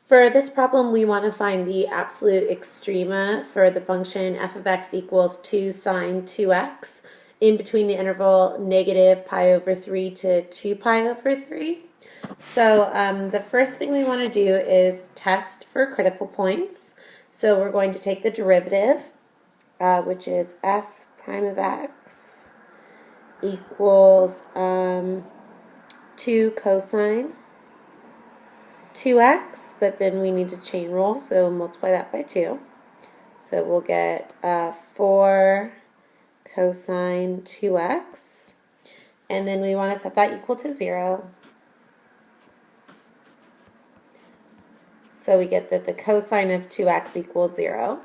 For this problem, we want to find the absolute extrema for the function f of x equals 2 sine 2x in between the interval negative pi over 3 to 2 pi over 3. So the first thing we want to do is test for critical points. So we're going to take the derivative, which is f prime of x equals 2 cosine 2x, but then we need to chain rule, so multiply that by 2. So we'll get 4 cosine 2x, and then we want to set that equal to 0. So we get that the cosine of 2x equals 0.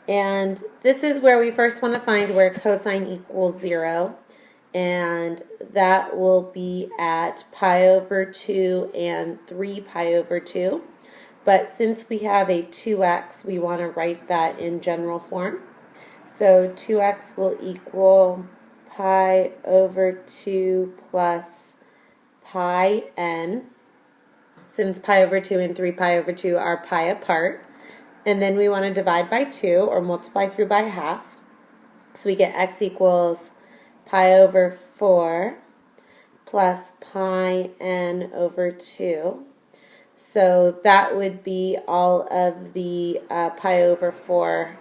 And this is where we first want to find where cosine equals 0. And that will be at pi over 2 and 3 pi over 2. But since we have a 2x, we want to write that in general form. So 2x will equal pi over 2 plus pi n, since pi over 2 and 3 pi over 2 are pi apart. And then we want to divide by 2 or multiply through by half. So we get x equals pi over 4 plus pi n over 2. So that would be all of the pi over 4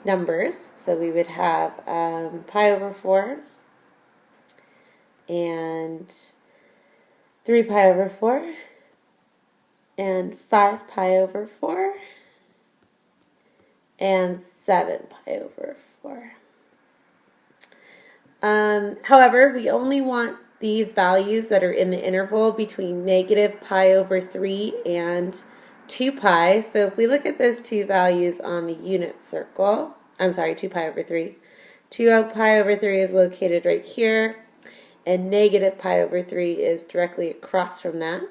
numbers. So we would have pi over 4 and 3 pi over 4 and 5 pi over 4 and 7 pi over 4. However, we only want these values that are in the interval between negative pi over 3 and 2 pi. So if we look at those two values on the unit circle, 2 pi over 3. 2 pi over 3 is located right here, and negative pi over 3 is directly across from that.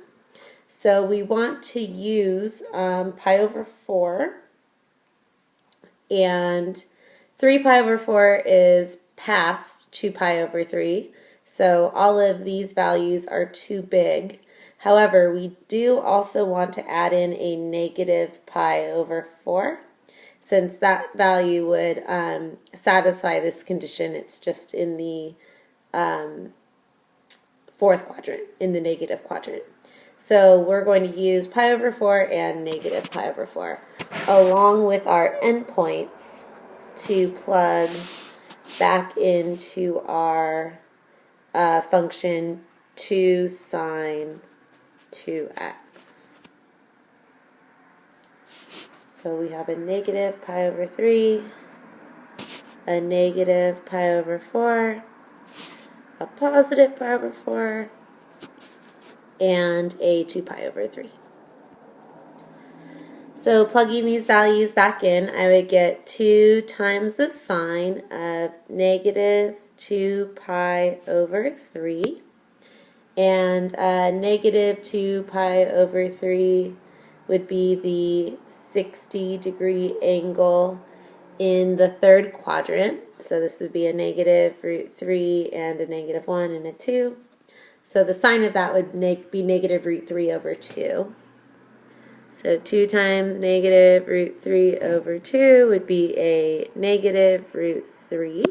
So we want to use pi over 4, and 3 pi over 4 is past 2 pi over 3, so all of these values are too big. However, we do also want to add in a negative pi over 4, since that value would satisfy this condition. It's just in the fourth quadrant, in the negative quadrant. So we're going to use pi over 4 and negative pi over 4, along with our endpoints, to plug back into our function 2 sine 2x. So we have a negative pi over 3, a negative pi over 4, a positive pi over 4, and a 2 pi over 3. So plugging these values back in, I would get 2 times the sine of negative 2 pi over 3. And negative 2 pi over 3 would be the 60-degree angle in the third quadrant. So this would be a negative root 3 and a negative 1 and a 2. So the sign of that would be negative root 3 over 2. So 2 times negative root 3 over 2 would be a negative root 3.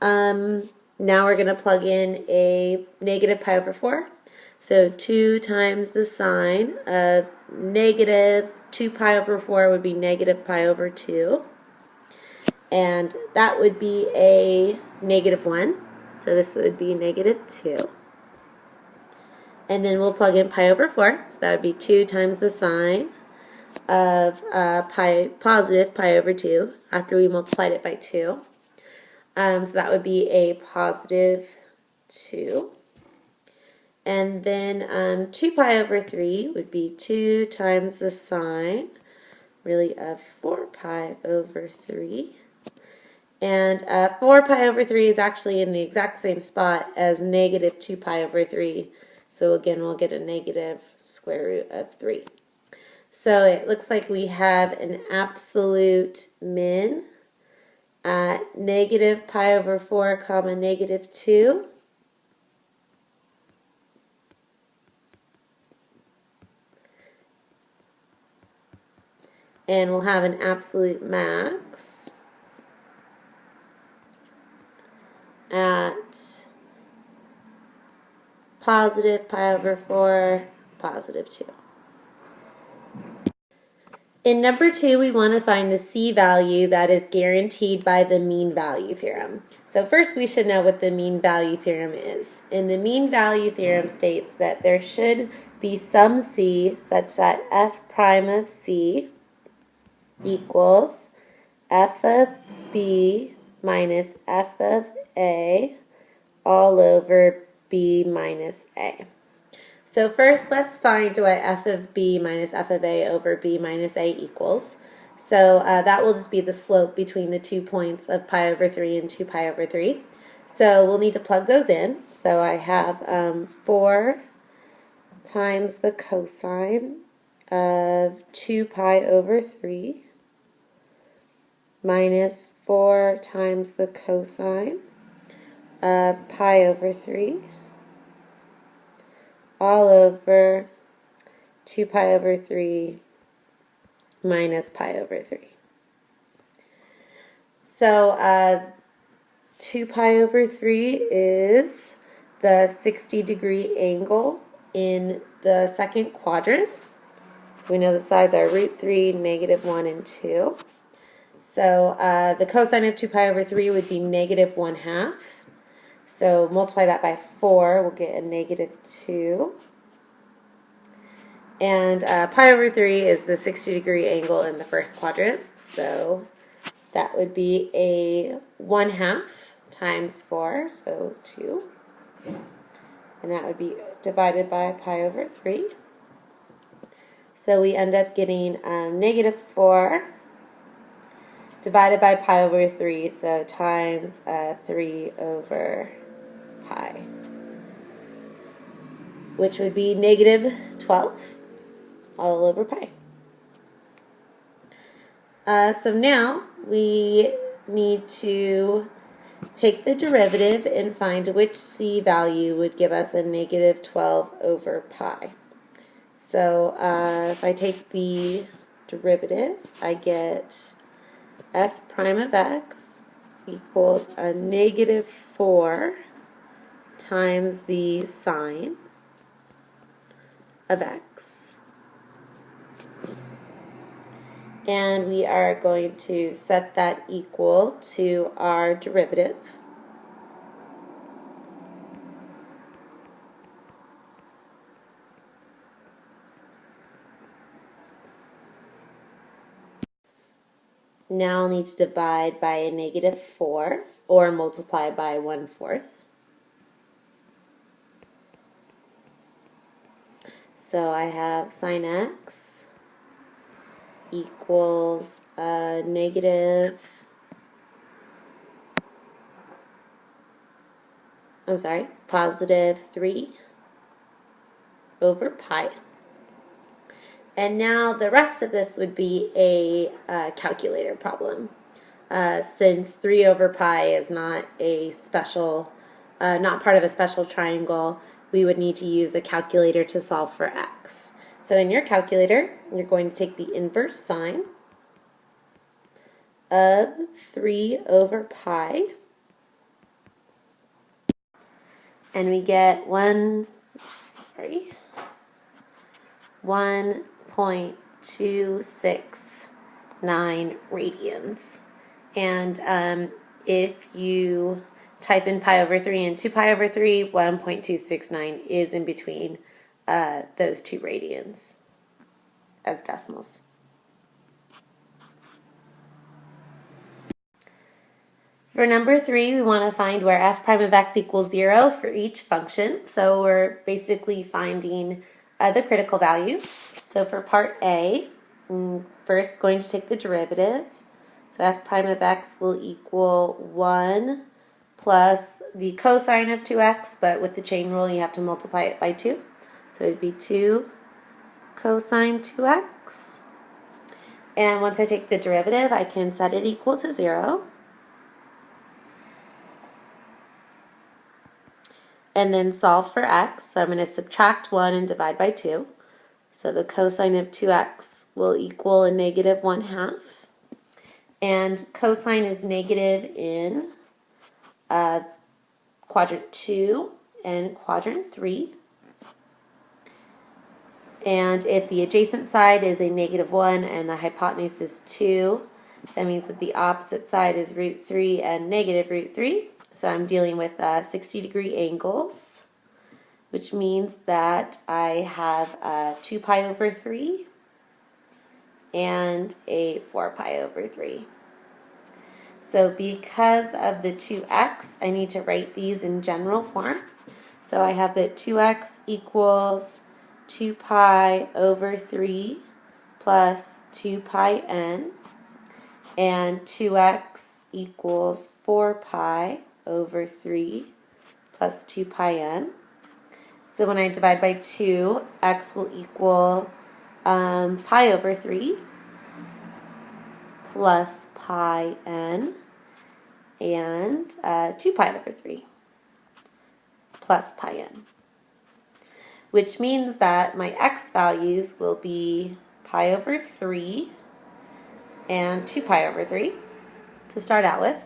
Now we're going to plug in a negative pi over 4. So 2 times the sine of negative 2 pi over 4 would be negative pi over 2. And that would be a negative 1. So this would be negative 2. And then we'll plug in pi over 4. So that would be 2 times the sine of positive pi over 2 after we multiplied it by 2. So that would be a positive 2. And then 2 pi over 3 would be 2 times the sine, really, of 4 pi over 3. And 4 pi over 3 is actually in the exact same spot as negative 2 pi over 3. So again, we'll get a negative square root of 3. So it looks like we have an absolute min at negative pi over 4 comma negative 2. and we'll have an absolute max at positive pi over 4, positive 2. In number 2, we want to find the C value that is guaranteed by the mean value theorem. So first we should know what the mean value theorem is. And the mean value theorem states that there should be some C such that f prime of C equals f of B minus f of A all over B minus A. So first, let's find what f of b minus f of a over b minus a equals. So that will just be the slope between the 2 points of pi over 3 and 2 pi over 3. So we'll need to plug those in. So I have 4 times the cosine of 2 pi over 3 minus 4 times the cosine of pi over 3 all over 2 pi over 3 minus pi over 3. So 2 pi over 3 is the 60-degree angle in the second quadrant. So we know the sides are root 3, negative 1, and 2. So the cosine of 2 pi over 3 would be negative 1/2. So multiply that by 4, we'll get a negative 2. And pi over 3 is the 60-degree angle in the first quadrant. So that would be a 1/2 times 4, so 2. And that would be divided by pi over 3. So we end up getting negative 4 divided by pi over 3, so times 3 over pi, which would be negative 12 all over pi. So now we need to take the derivative and find which C value would give us a negative 12 over pi. So if I take the derivative, I get f prime of x equals a negative 4 times the sine of x. And we are going to set that equal to our derivative. Now I'll need to divide by a negative 4 or multiply by 1/4. So I have sine x equals positive 3 over pi. And now the rest of this would be a calculator problem. Since 3 over pi is not a special, not part of a special triangle, we would need to use a calculator to solve for x. So in your calculator, you're going to take the inverse sine of 3 over pi, and we get 1.269 radians. And if you type in pi over 3 and 2 pi over 3, 1.269 is in between those two radians as decimals. For number 3, we want to find where f prime of x equals 0 for each function. So we're basically finding the critical values. So for part A, first going to take the derivative. So f prime of x will equal 1 plus the cosine of 2x, but with the chain rule you have to multiply it by 2. So it would be 2 cosine 2x. And once I take the derivative, I can set it equal to 0. And then solve for x. So I'm going to subtract 1 and divide by 2. So the cosine of 2x will equal a negative 1/2. And cosine is negative in quadrant 2 and quadrant 3. And if the adjacent side is a negative 1 and the hypotenuse is 2, that means that the opposite side is root 3 and negative root 3. So I'm dealing with 60-degree angles, which means that I have 2 pi over 3 and a 4 pi over 3. So because of the 2x, I need to write these in general form. So I have that 2x equals 2 pi over 3 plus 2 pi n, and 2x equals 4 pi over 3 plus 2 pi n. So when I divide by 2, x will equal pi over 3 plus pi n, and 2 pi over 3 plus pi n, which means that my x values will be pi over 3 and 2 pi over 3 to start out with.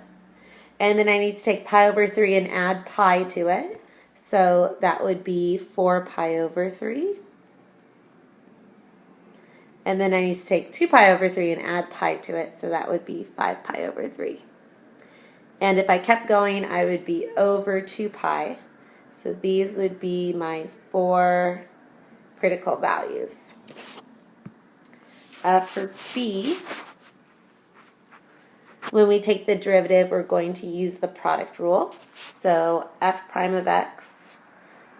And then I need to take pi over 3 and add pi to it. So that would be 4 pi over 3. And then I need to take 2 pi over 3 and add pi to it. So that would be 5 pi over 3. And if I kept going, I would be over 2 pi. So these would be my 4 critical values. For b, when we take the derivative, we're going to use the product rule. So f prime of x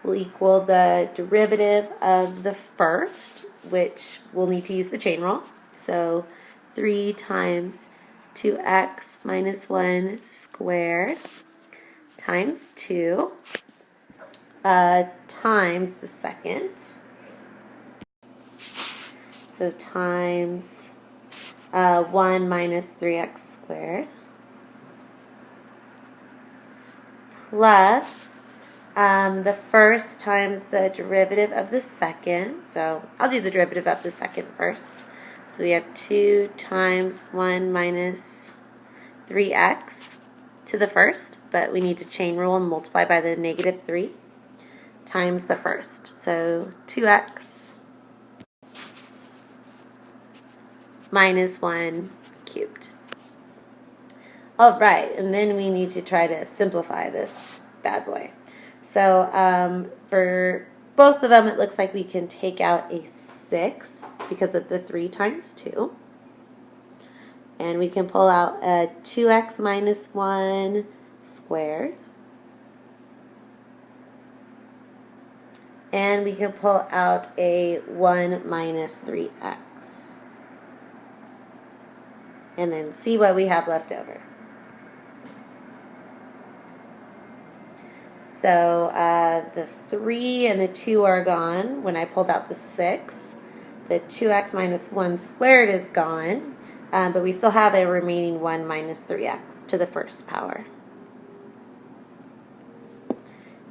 will equal the derivative of the first, which we'll need to use the chain rule. So 3 times 2x minus 1 squared times 2 times the second. So times 1 minus 3x squared plus the first times the derivative of the second. So I'll do the derivative of the second first. So we have 2 times 1 minus 3x to the first, but we need to chain rule and multiply by the negative 3 times the first. So 2x minus 1 cubed. All right, and then we need to try to simplify this bad boy. So for both of them, it looks like we can take out a 6 because of the 3 times 2. And we can pull out a 2x minus 1 squared. And we can pull out a 1 minus 3x. And then see what we have left over. So the 3 and the 2 are gone when I pulled out the 6. The 2x minus 1 squared is gone, but we still have a remaining 1 minus 3x to the first power.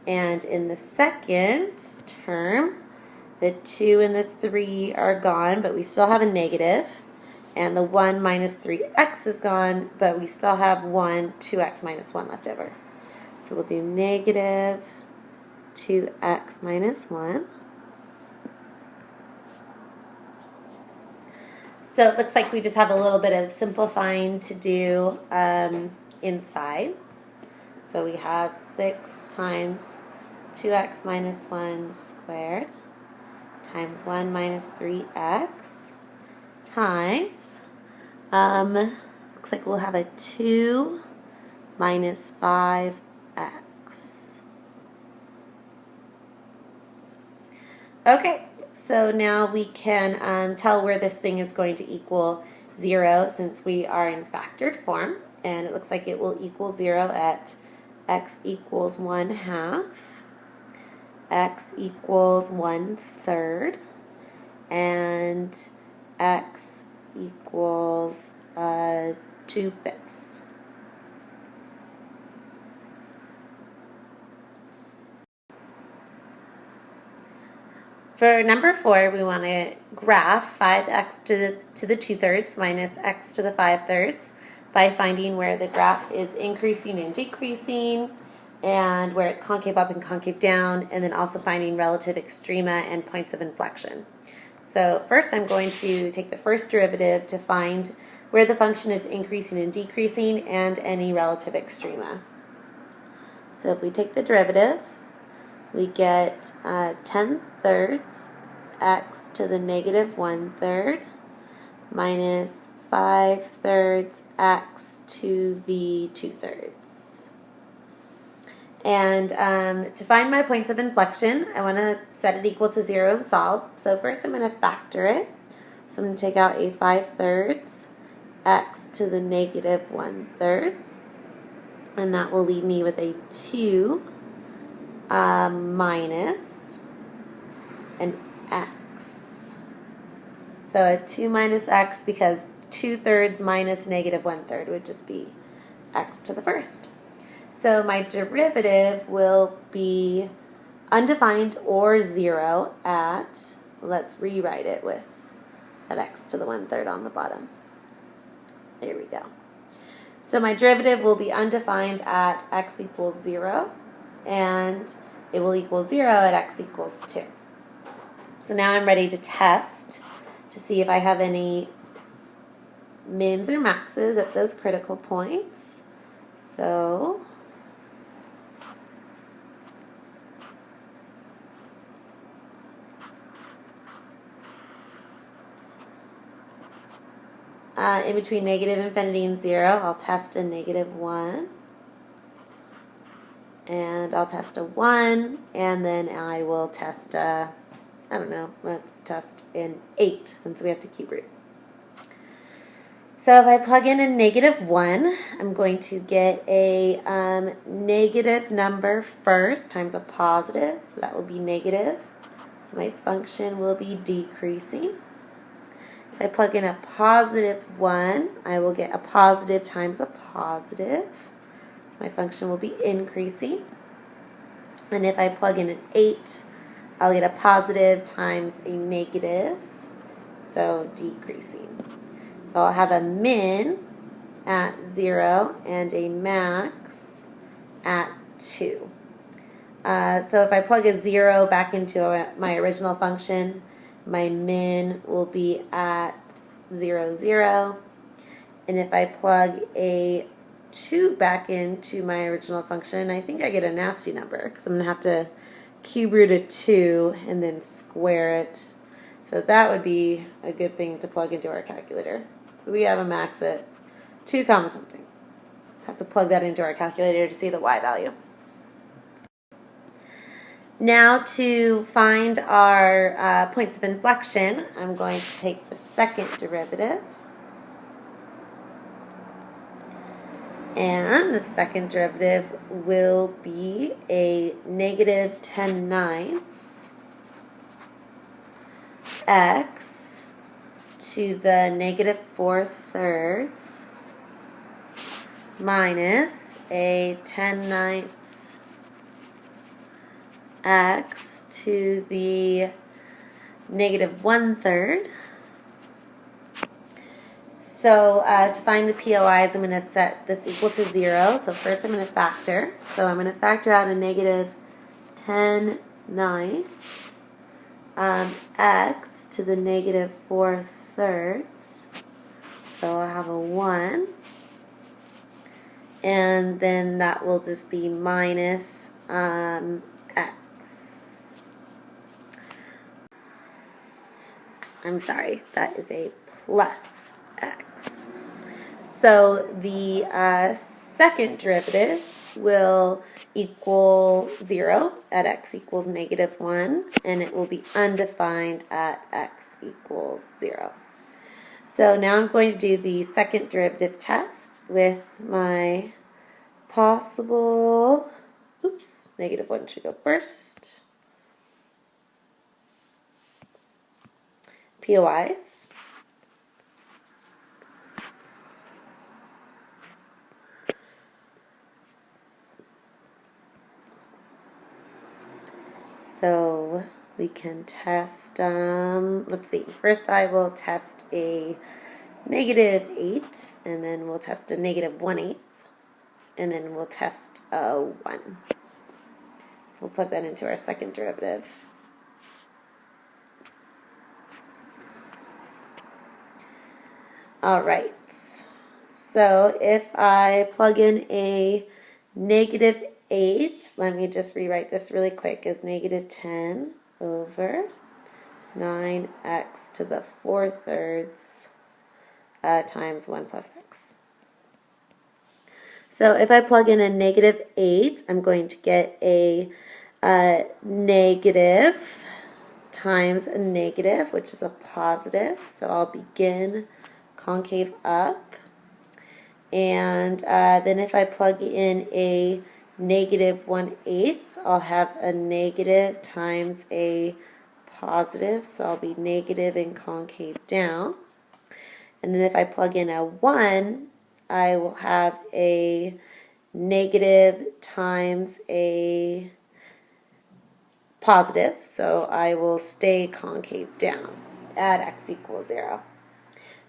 And in the second term, the 2 and the 3 are gone, but we still have a negative. And the 1 minus 3x is gone, but we still have 2x minus 1 left over. So we'll do negative 2x minus 1. So it looks like we just have a little bit of simplifying to do inside. So we have 6 times 2x minus 1 squared times 1 minus 3x times, looks like we'll have a 2 minus 5x. Okay, so now we can tell where this thing is going to equal 0 since we are in factored form, and it looks like it will equal 0 at x equals 1/2, x equals 1/3, and x equals 2/5. For number 4, we want to graph 5x to the 2/3 minus x to the 5/3 by finding where the graph is increasing and decreasing and where it's concave up and concave down, and then also finding relative extrema and points of inflection. So first I'm going to take the first derivative to find where the function is increasing and decreasing and any relative extrema. So if we take the derivative, we get 10/3 x to the negative 1/3 minus 5/3 x to the 2/3. And to find my points of inflection, I want to set it equal to 0 and solve. So first I'm going to factor it. So I'm going to take out a 5/3 x to the negative 1/3. And that will leave me with a 2 minus an x. So a 2 minus x, because 2/3 minus negative 1/3 would just be x to the first. So my derivative will be undefined or 0 at, let's rewrite it with at x to the 1/3 on the bottom. There we go. So my derivative will be undefined at x equals 0, and it will equal 0 at x equals 2. So now I'm ready to test to see if I have any mins or maxes at those critical points. So in between negative infinity and 0, I'll test a negative 1. And I'll test a 1, and then I will test a, I don't know, let's test an 8, since we have to cube root. So if I plug in a negative 1, I'm going to get a negative number first times a positive, so that will be negative. So my function will be decreasing. If I plug in a positive 1, I will get a positive times a positive. So my function will be increasing. And if I plug in an 8, I'll get a positive times a negative, so decreasing. So I'll have a min at 0 and a max at 2. So if I plug a 0 back into my original function, my min will be at 0, 0. And if I plug a 2 back into my original function, I think I get a nasty number, because I'm going to have to cube root a 2 and then square it. So that would be a good thing to plug into our calculator. So we have a max at 2 comma something. Have to plug that into our calculator to see the y value. Now to find our points of inflection, I'm going to take the second derivative. And the second derivative will be a negative 10/9 x to the negative 4/3 minus a 10/9 x to the negative 1/3. So to find the POIs, I'm going to set this equal to 0. So first I'm going to factor. So I'm going to factor out a negative 10/9 x to the negative 4/3. So I have a 1. And then that will just be minus x. I'm sorry, that is a plus x. So the second derivative will equal 0 at x equals negative 1, and it will be undefined at x equals 0. So now I'm going to do the second derivative test with my possible, negative 1 should go first. POIs. So we can test, let's see, first I will test a -8, and then we'll test a -1/8, and then we'll test a 1. We'll plug that into our second derivative. All right, so if I plug in a -8, let me just rewrite this really quick as -10 over 9x to the 4/3 times 1 plus x. So if I plug in a -8, I'm going to get a negative times a negative, which is a positive. So I'll begin concave up. And then if I plug in a -1/8, I'll have a negative times a positive. So I'll be negative and concave down. And then if I plug in a 1, I will have a negative times a positive, so I will stay concave down at x equals 0.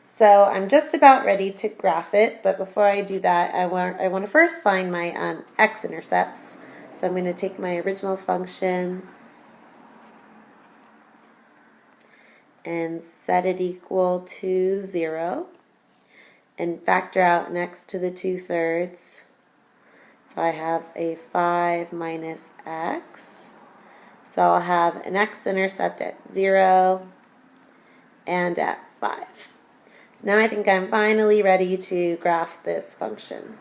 So I'm just about ready to graph it, but before I do that, I want to first find my x-intercepts. So I'm going to take my original function and set it equal to 0 and factor out an x to the 2/3. So I have a 5 minus x. So I'll have an x-intercept at 0 and at 5. So now I think I'm finally ready to graph this function.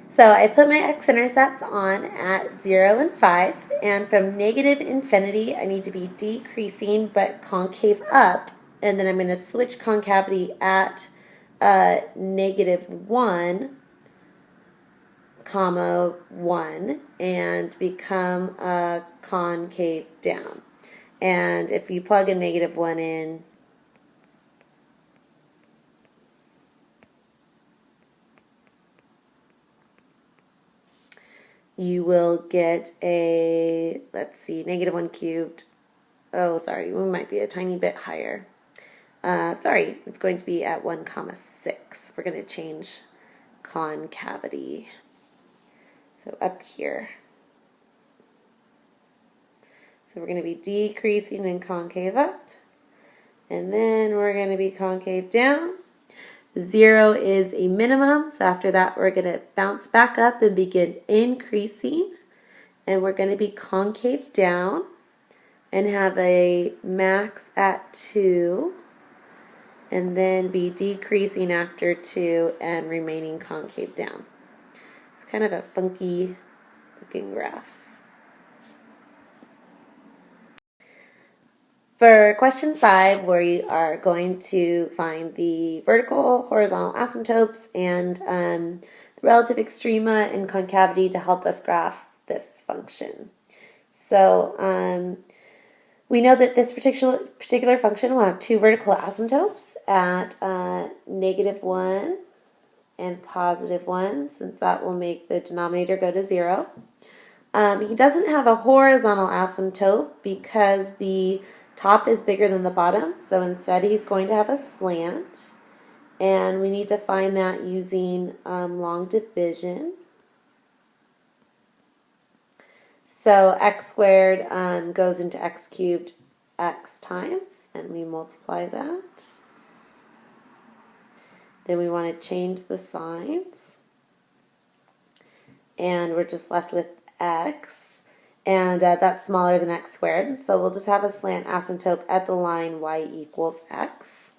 So I put my x-intercepts on at 0 and 5, and from -infinity I need to be decreasing but concave up, and then I'm going to switch concavity at -1, comma 1, and become concave down. And if you plug a -1 in, you will get a, let's see, -1 cubed. Oh, sorry, we might be a tiny bit higher. Sorry, it's going to be at 1, 6. We're going to change concavity. So up here. So we're going to be decreasing and concave up. And then we're going to be concave down. 0 is a minimum, so after that we're going to bounce back up and begin increasing. And we're going to be concave down and have a max at 2. And then be decreasing after 2 and remaining concave down. It's kind of a funky looking graph. For question 5, we are going to find the vertical, horizontal asymptotes and the relative extrema and concavity to help us graph this function. So we know that this particular function will have 2 vertical asymptotes at -1 and +1, since that will make the denominator go to 0. He doesn't have a horizontal asymptote because the top is bigger than the bottom, so instead he's going to have a slant, and we need to find that using long division. So x squared goes into x cubed x times, and we multiply that. Then we want to change the signs, and we're just left with x. And that's smaller than x squared, so we'll just have a slant asymptote at the line y equals x.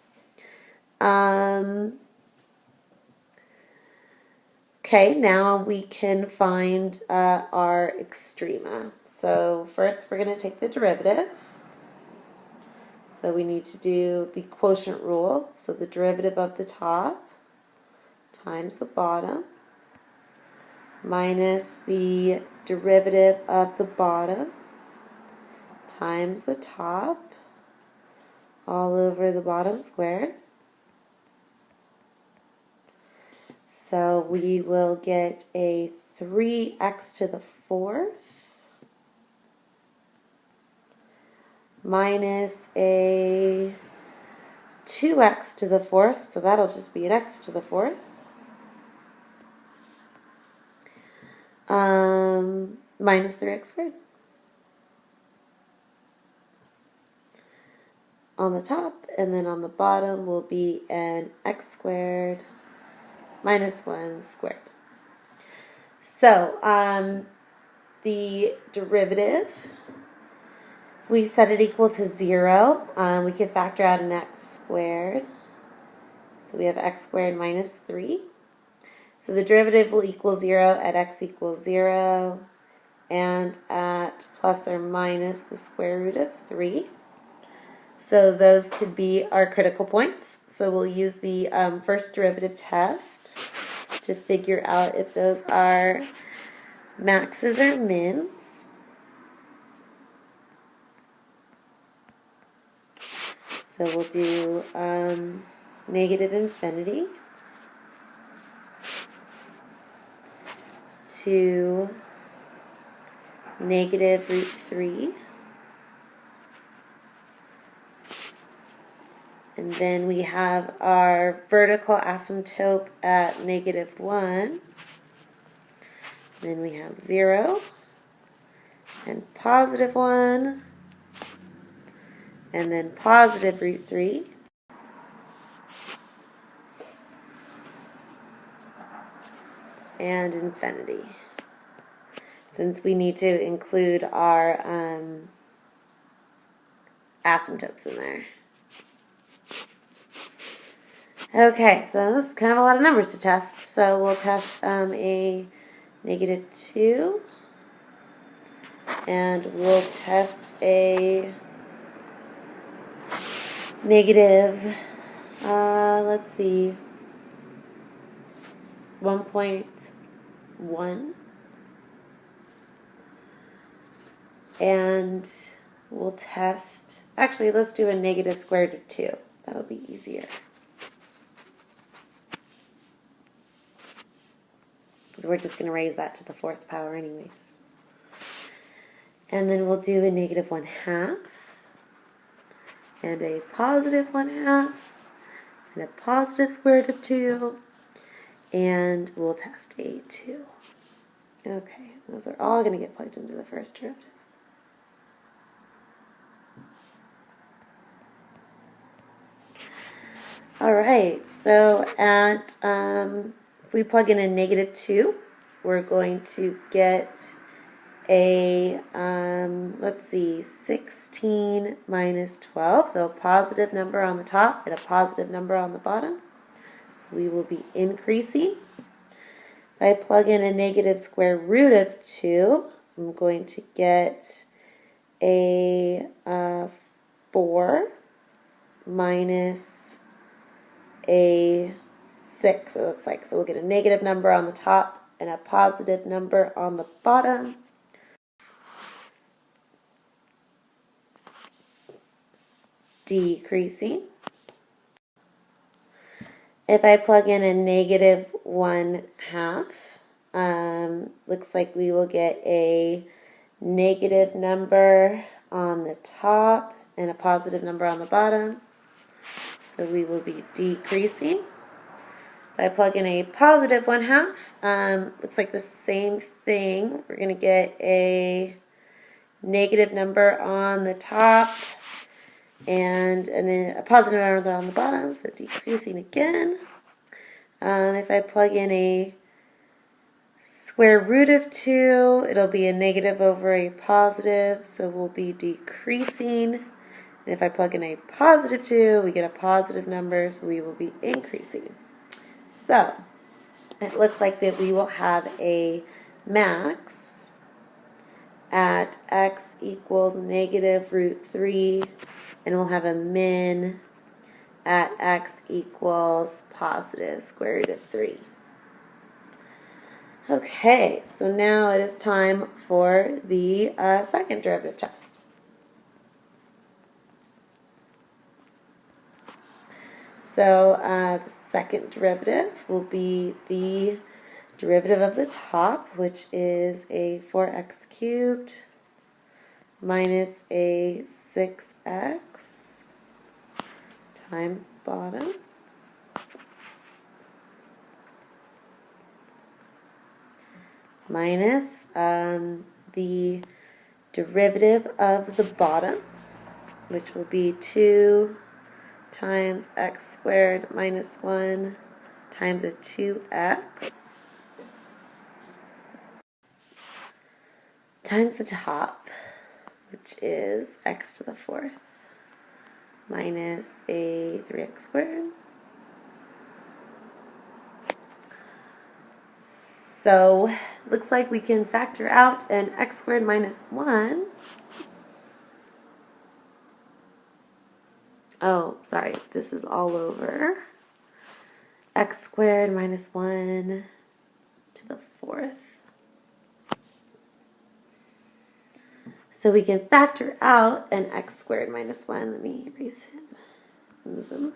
Okay, now we can find our extrema. So first we're going to take the derivative. So we need to do the quotient rule. So the derivative of the top times the bottom minus the derivative of the bottom times the top all over the bottom squared. So we will get a 3x to the 4th minus a 2x to the fourth, so that'll just be an x to the fourth. Minus 3x squared. On the top, and then on the bottom will be an x squared minus 1 squared. So, the derivative, if we set it equal to 0, we can factor out an x squared. So we have x squared minus 3. So the derivative will equal 0 at x equals 0 and at plus or minus the square root of 3. So those could be our critical points. So we'll use the first derivative test to figure out if those are maxes or mins. So we'll do negative infinity to negative root 3. And then we have our vertical asymptote at negative 1. Then we have 0 and positive 1. And then positive root 3. And infinity. Since we need to include our asymptotes in there. Okay, so this is kind of a lot of numbers to test. So we'll test a negative 2. And we'll test a negative, let's see, 1.1. And we'll test, actually, let's do a negative square root of 2. That'll be easier. Because we're just going to raise that to the 4th power anyways. And then we'll do a negative 1/2. And a positive 1/2. And a positive square root of 2. And we'll test a 2. Okay, those are all going to get plugged into the first derivative. Alright, so at, if we plug in a negative 2, we're going to get a, let's see, 16 minus 12, so a positive number on the top and a positive number on the bottom. So we will be increasing. If I plug in a negative square root of 2, I'm going to get a 4 minus a 6, it looks like. So we'll get a negative number on the top and a positive number on the bottom. Decreasing. If I plug in a negative 1/2, looks like we will get a negative number on the top and a positive number on the bottom. So we will be decreasing. If I plug in a positive 1/2, looks like the same thing. We're going to get a negative number on the top and a positive number on the bottom, so decreasing again. If I plug in a square root of 2, it'll be a negative over a positive, so we'll be decreasing. And if I plug in a positive 2, we get a positive number, so we will be increasing. So, it looks like that we will have a max at x equals negative root 3, and we'll have a min at x equals positive square root of 3. Okay, so now it is time for the second derivative test. So the second derivative will be the derivative of the top, which is a 4x cubed minus a 6x x times the bottom minus the derivative of the bottom, which will be 2 times x squared minus 1 times a 2x times the top, which is x to the 4th minus a 3x squared. So looks like we can factor out an x squared minus 1. Oh, sorry, this is all over x squared minus 1 to the 4th. So we can factor out an x squared minus 1. Let me erase him. Move him.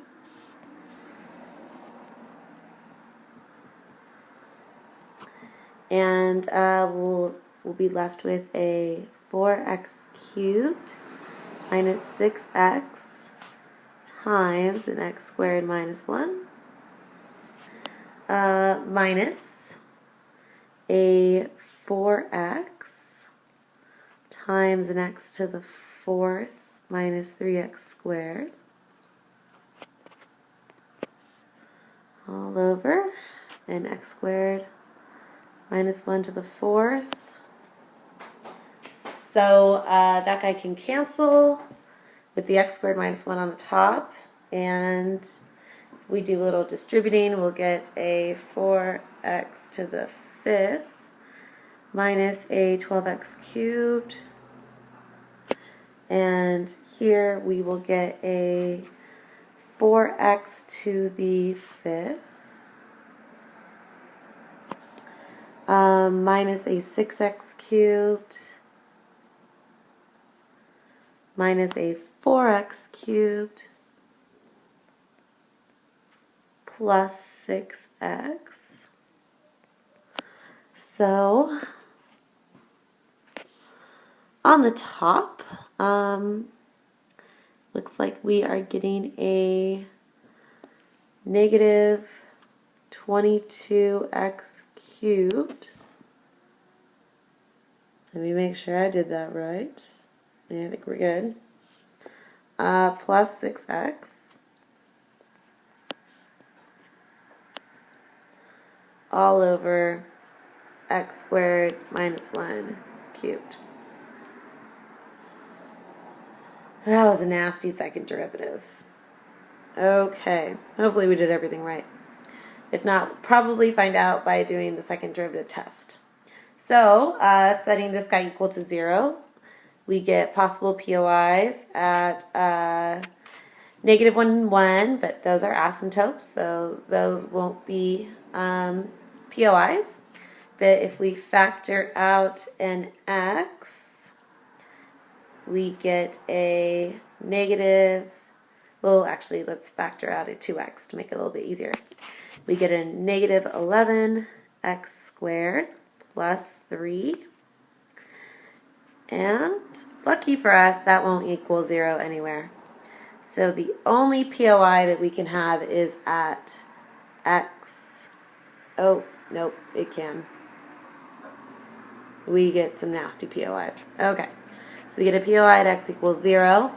And we'll be left with a 4x cubed minus 6x times an x squared minus 1 minus a 4x times an x to the 4th minus 3x squared all over an x squared minus 1 to the 4th. So that guy can cancel with the x squared minus 1 on the top, and if we do a little distributing, we'll get a 4x to the 5th minus a 12x cubed, and here we will get a 4x to the 5th minus a 6x cubed minus a 4x cubed plus 6x. So on the top, looks like we are getting a negative 22x cubed. Let me make sure I did that right. Yeah, I think we're good. Plus 6x all over x squared minus 1 cubed. That was a nasty second derivative. Okay, hopefully we did everything right. If not, probably find out by doing the second derivative test. So, setting this guy equal to 0, we get possible POIs at negative 1 and 1, but those are asymptotes, so those won't be POIs. But if we factor out an x, we get a negative, well, actually, let's factor out a 2x to make it a little bit easier. We get a negative 11x squared plus 3. And lucky for us, that won't equal 0 anywhere. So the only POI that we can have is at x. Oh, nope, it can. We get some nasty POIs. Okay, so we get a POI at x equals 0.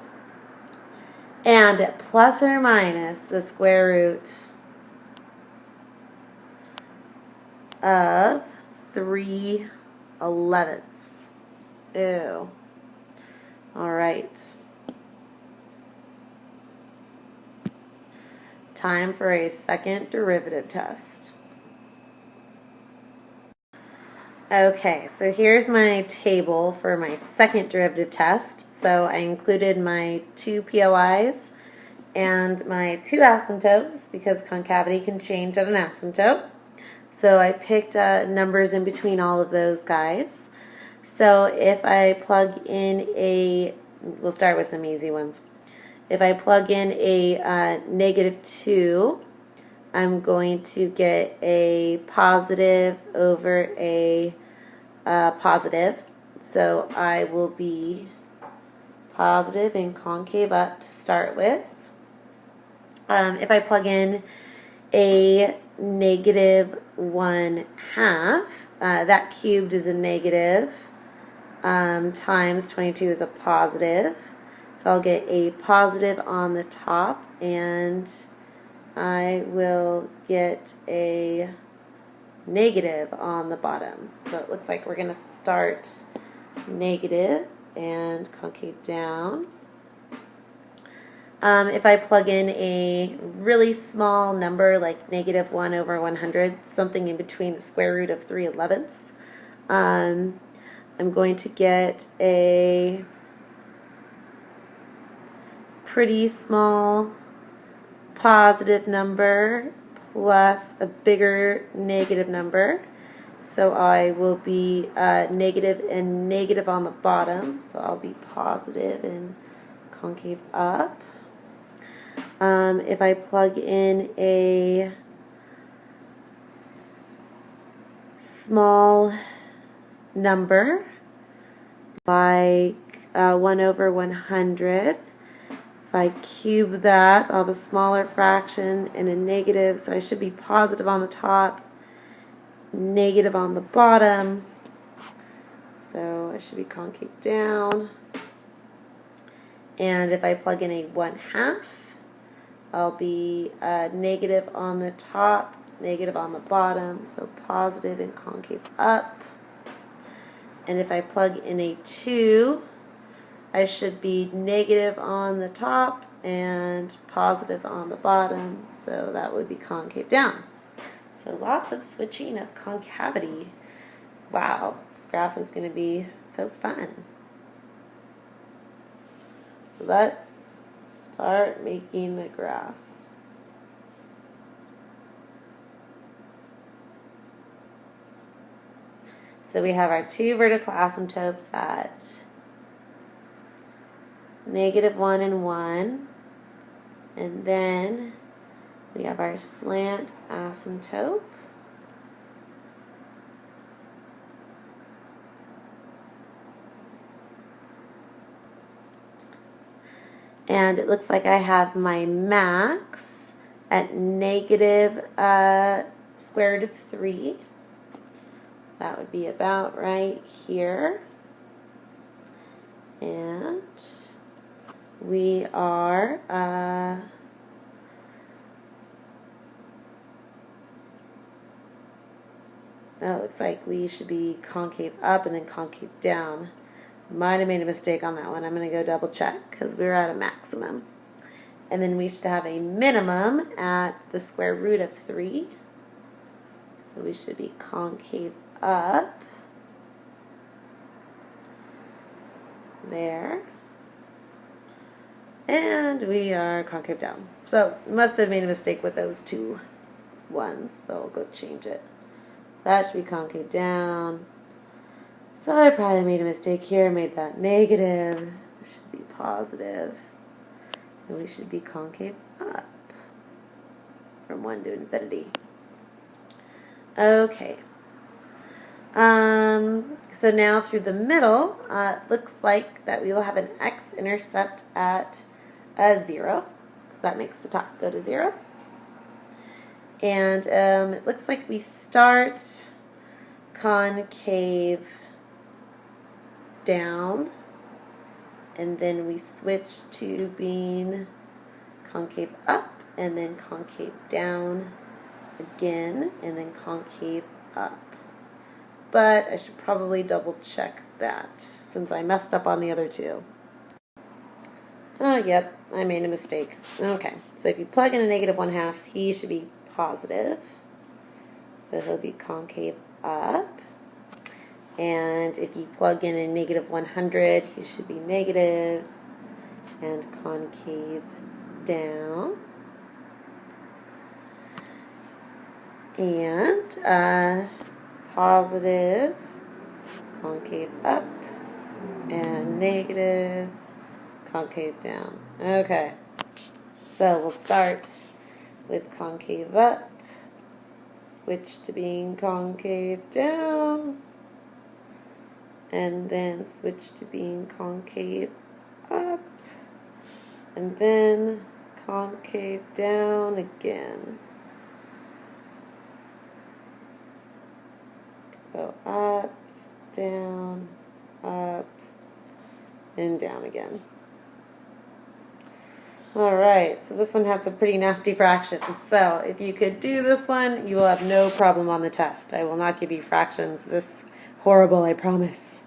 And at plus or minus the square root of 3/11. Ew. All right. Time for a second derivative test. Okay, so here's my table for my second derivative test. So I included my 2 POIs and my 2 asymptotes because concavity can change at an asymptote. So I picked numbers in between all of those guys. So if I plug in we'll start with some easy ones. If I plug in a negative 2, I'm going to get a positive over a positive. So I will be positive and concave up to start with. If I plug in a negative 1/2, that cubed is a negative, times 22 is a positive. So I'll get a positive on the top, and I will get a negative on the bottom. So it looks like we're going to start negative and concave down. If I plug in a really small number like negative 1 over 100, something in between the square root of 3/11ths, I'm going to get a pretty small positive number plus a bigger negative number. So I will be negative and negative on the bottom, so I'll be positive and concave up. If I plug in a small number like 1 over 100, if I cube that, I'll have a smaller fraction and a negative, so I should be positive on the top, negative on the bottom, so I should be concave down. And if I plug in a 1/2, I'll be negative on the top, negative on the bottom, so positive and concave up. And if I plug in a 2, I should be negative on the top and positive on the bottom, so that would be concave down. So lots of switching of concavity. Wow, this graph is going to be so fun. So let's start making the graph. So we have our two vertical asymptotes at -1 and 1, and then we have our slant asymptote. And it looks like I have my max at negative square root of 3. So that would be about right here. And we are it looks like we should be concave up and then concave down. Might have made a mistake on that one. I'm going to go double check because we were at a maximum. And then we should have a minimum at the square root of 3. So we should be concave up there. And we are concave down. So we must have made a mistake with those two ones. So I'll go change it. That should be concave down. So I probably made a mistake here, made that negative. It should be positive. And we should be concave up from 1 to infinity. Okay. So now through the middle, it looks like that we will have an x-intercept at 0. So that makes the top go to 0. And it looks like we start concave down, and then we switch to being concave up, and then concave down again, and then concave up. But I should probably double check that since I messed up on the other two. Oh, yep, I made a mistake. Okay, so if you plug in a negative 1/2, he should be positive. So he'll be concave up. And if you plug in a negative 100, he should be negative and concave down. And positive, concave up, and negative, concave down. Okay, so we'll start with concave up, switch to being concave down, and then switch to being concave up, and then concave down again. So up, down, up, and down again. Alright, so this one had some pretty nasty fractions. So if you could do this one, you will have no problem on the test. I will not give you fractions this horrible, I promise.